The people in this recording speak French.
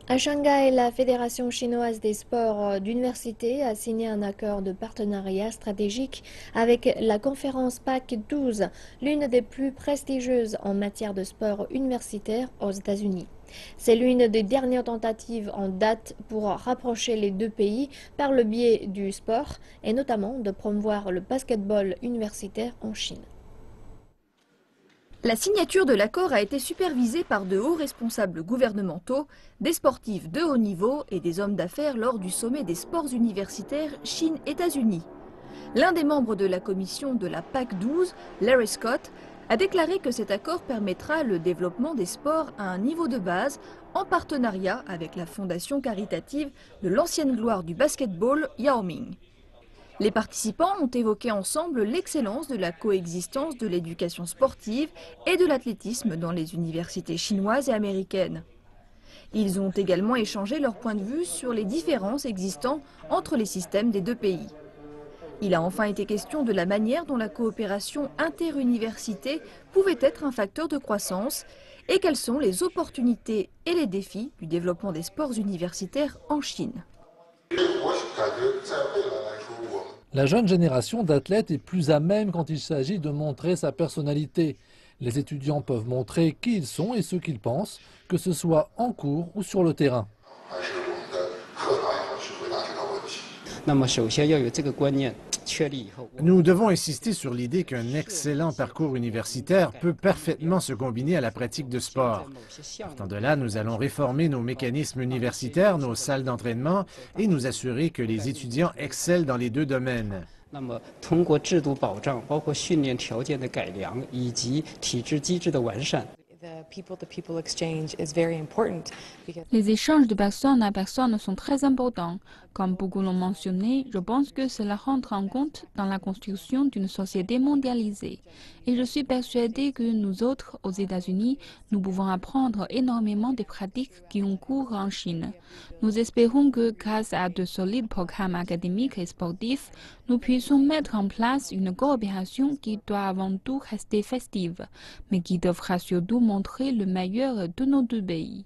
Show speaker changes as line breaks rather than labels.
À Shanghai, la Fédération chinoise des sports d'université a signé un accord de partenariat stratégique avec la conférence PAC 12, l'une des plus prestigieuses en matière de sport universitaire aux États-Unis. C'est l'une des dernières tentatives en date pour rapprocher les deux pays par le biais du sport et notamment de promouvoir le basketball universitaire en Chine.
La signature de l'accord a été supervisée par de hauts responsables gouvernementaux, des sportifs de haut niveau et des hommes d'affaires lors du sommet des sports universitaires Chine-États-Unis. L'un des membres de la commission de la PAC 12, Larry Scott, a déclaré que cet accord permettra le développement des sports à un niveau de base en partenariat avec la fondation caritative de l'ancienne gloire du basketball, Yao Ming. Les participants ont évoqué ensemble l'excellence de la coexistence de l'éducation sportive et de l'athlétisme dans les universités chinoises et américaines. Ils ont également échangé leur point de vue sur les différences existant entre les systèmes des deux pays. Il a enfin été question de la manière dont la coopération interuniversité pouvait être un facteur de croissance et quelles sont les opportunités et les défis du développement des sports universitaires en Chine.
La jeune génération d'athlètes est plus à même quand il s'agit de montrer sa personnalité. Les étudiants peuvent montrer qui ils sont et ce qu'ils pensent, que ce soit en cours ou sur le terrain.
Nous devons insister sur l'idée qu'un excellent parcours universitaire peut parfaitement se combiner à la pratique de sport. Partant de là, nous allons réformer nos mécanismes universitaires, nos salles d'entraînement et nous assurer que les étudiants excellent dans les deux domaines.
Les échanges de personne à personne sont très importants. Comme beaucoup l'ont mentionné, je pense que cela rentre en compte dans la construction d'une société mondialisée. Et je suis persuadée que nous autres, aux États-Unis, nous pouvons apprendre énormément des pratiques qui ont cours en Chine. Nous espérons que, grâce à de solides programmes académiques et sportifs, nous puissions mettre en place une coopération qui doit avant tout rester festive, mais qui devra surtout montrer le meilleur de nos deux pays.